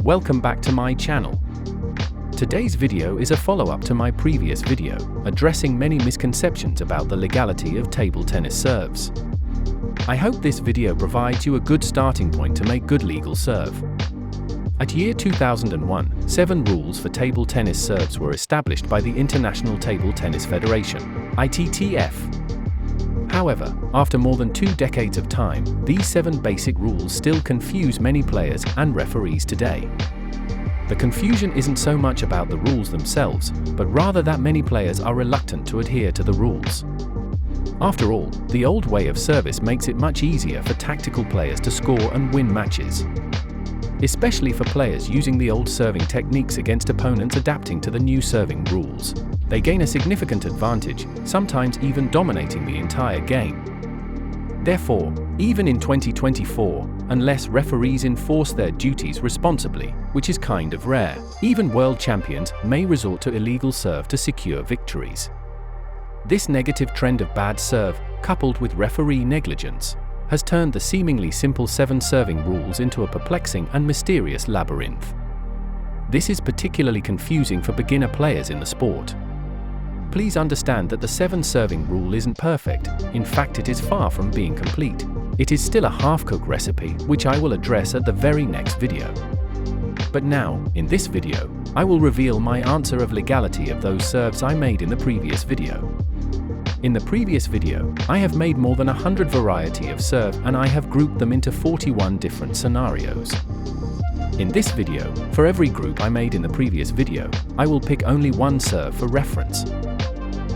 welcome back to my channel. Today's video is a follow-up to my previous video, addressing many misconceptions about the legality of table tennis serves. I hope this video provides you a good starting point to make good legal serve. At year 2001, 7 rules for table tennis serves were established by the International Table Tennis Federation, ITTF. However, after more than 2 decades of time, these 7 basic rules still confuse many players and referees today. The confusion isn't so much about the rules themselves, but rather that many players are reluctant to adhere to the rules. After all, the old way of service makes it much easier for tactical players to score and win matches. Especially for players using the old serving techniques against opponents adapting to the new serving rules. They gain a significant advantage, sometimes even dominating the entire game. Therefore, even in 2024, unless referees enforce their duties responsibly, which is kind of rare, even world champions may resort to illegal serve to secure victories. This negative trend of bad serve, coupled with referee negligence, has turned the seemingly simple 7 serving rules into a perplexing and mysterious labyrinth. This is particularly confusing for beginner players in the sport. Please understand that the 7 serving rule isn't perfect. In fact, it is far from being complete. It is still a half-cooked recipe, which I will address at the very next video. But now, in this video, I will reveal my answer of legality of those serves I made in the previous video. In the previous video, I have made more than 100 variety of serve and I have grouped them into 41 different scenarios. In this video, for every group I made in the previous video, I will pick only one serve for reference.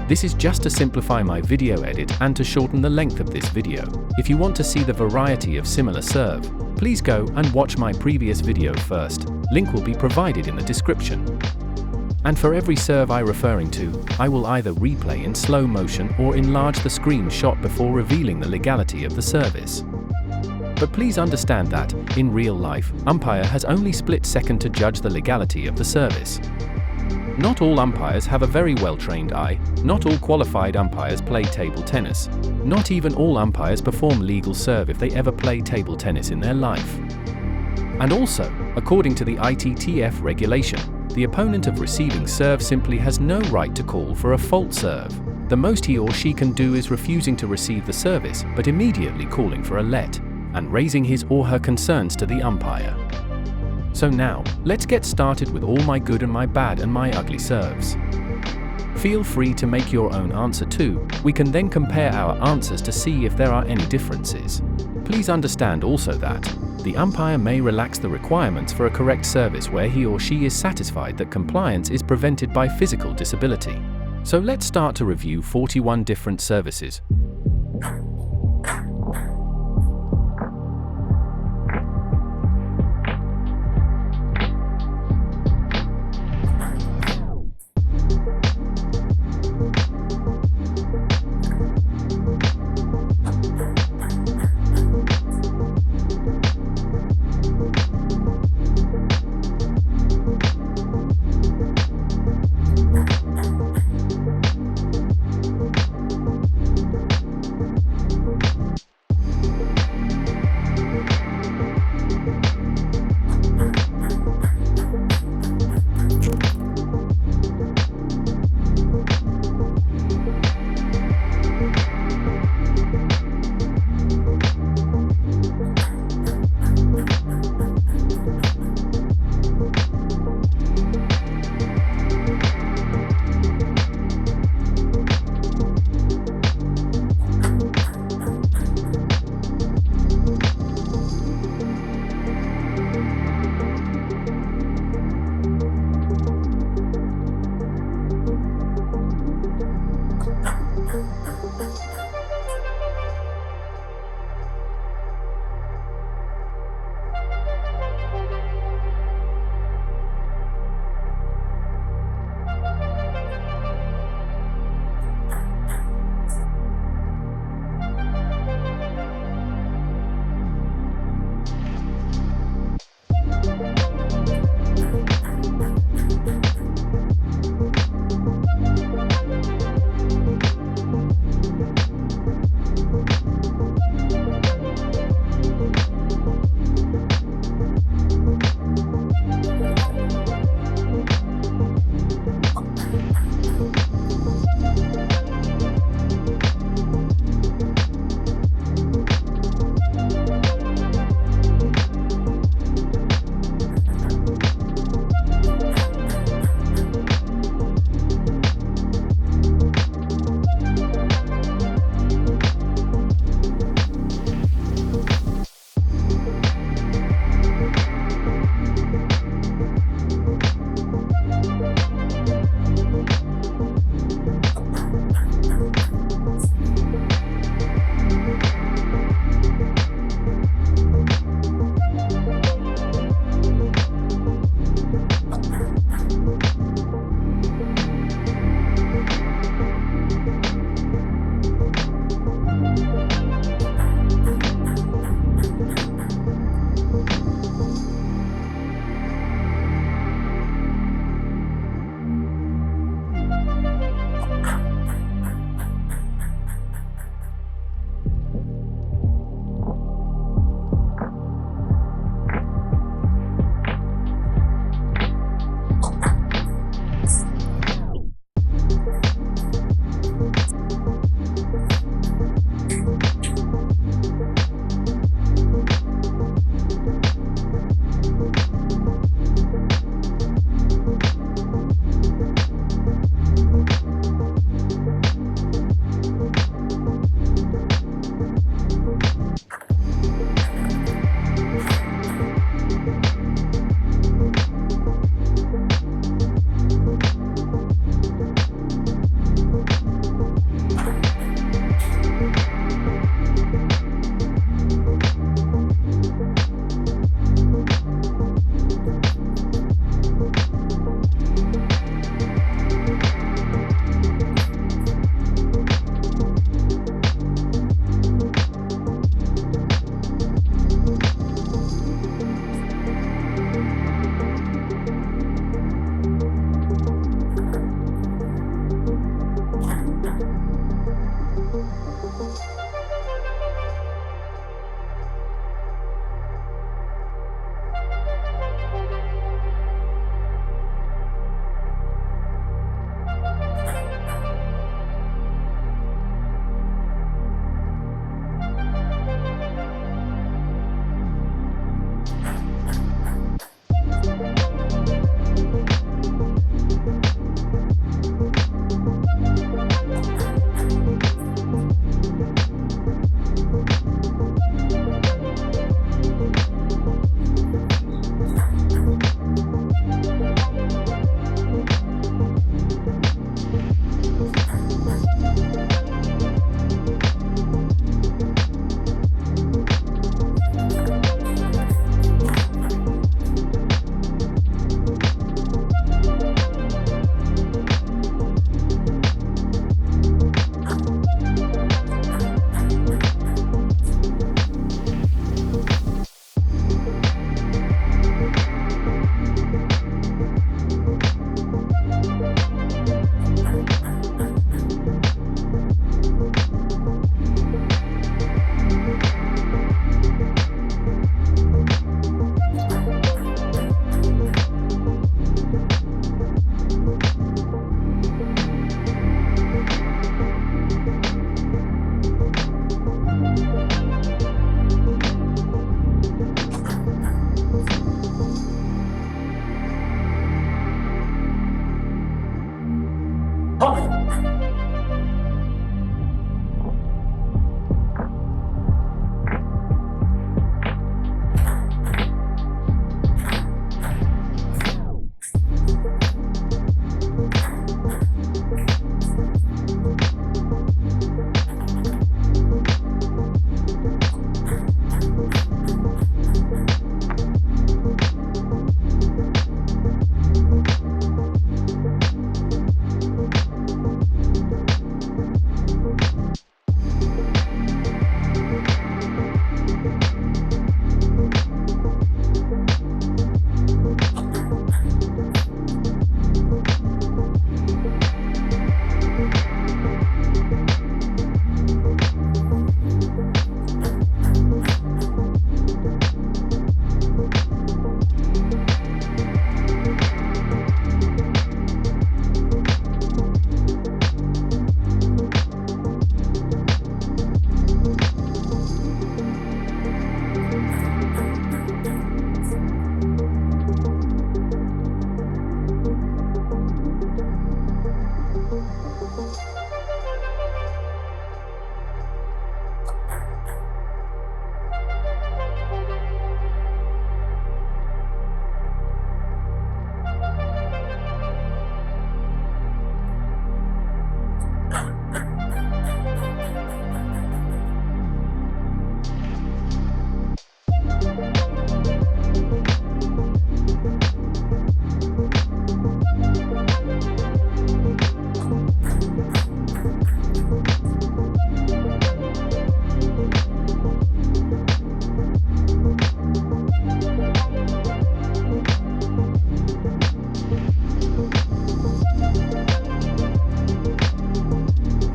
This is just to simplify my video edit and to shorten the length of this video. If you want to see the variety of similar serve, please go and watch my previous video first. Link will be provided in the description. And for every serve I'm referring to, I will either replay in slow motion or enlarge the screenshot before revealing the legality of the service. But please understand that, in real life, umpire has only split second to judge the legality of the service. Not all umpires have a very well-trained eye, not all qualified umpires play table tennis, not even all umpires perform legal serve if they ever play table tennis in their life. And also, according to the ITTF regulation, the opponent of receiving serve simply has no right to call for a fault serve. The most he or she can do is refusing to receive the service, but immediately calling for a let, and raising his or her concerns to the umpire. So now, let's get started with all my good and my bad and my ugly serves. Feel free to make your own answer too. We can then compare our answers to see if there are any differences. Please understand also that the umpire may relax the requirements for a correct service where he or she is satisfied that compliance is prevented by physical disability. So let's start to review 41 different services.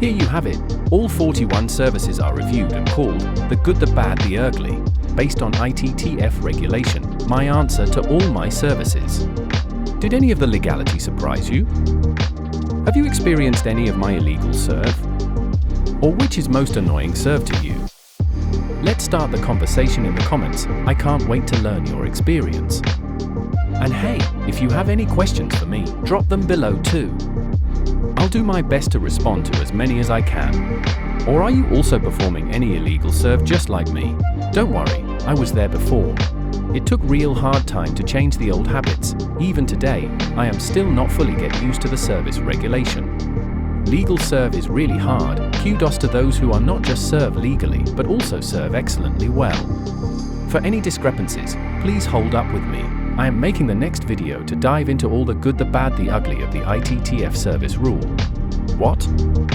Here you have it. All 41 services are reviewed and called the good, the bad, the ugly, based on ITTF regulation, my answer to all my services. Did any of the legality surprise you? Have you experienced any of my illegal serve? Or which is most annoying serve to you? Let's start the conversation in the comments. I can't wait to learn your experience. And hey, if you have any questions for me, drop them below too. I'll do my best to respond to as many as I can. Or are you also performing any illegal serve just like me? Don't worry, I was there before. It took real hard time to change the old habits. Even today, I am still not fully get used to the service regulation. Legal serve is really hard. Kudos to those who are not just serve legally, but also serve excellently well. For any discrepancies, please hold up with me. I am making the next video to dive into all the good, the bad, the ugly of the ITTF service rule. What?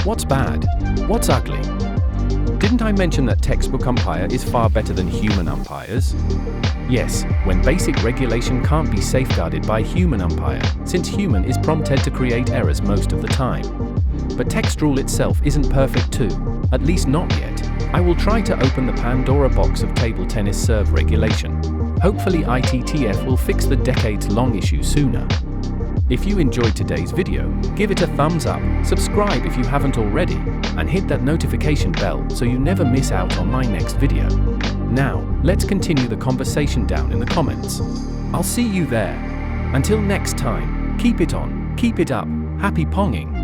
What's bad? What's ugly? Didn't I mention that textbook umpire is far better than human umpires? Yes, when basic regulation can't be safeguarded by human umpire, since human is prompted to create errors most of the time. But text rule itself isn't perfect too, at least not yet. I will try to open the Pandora box of table tennis serve regulation. Hopefully ITTF will fix the decades-long issue sooner. If you enjoyed today's video, give it a thumbs up, subscribe if you haven't already, and hit that notification bell so you never miss out on my next video. Now, let's continue the conversation down in the comments. I'll see you there. Until next time, keep it on, keep it up, happy ponging.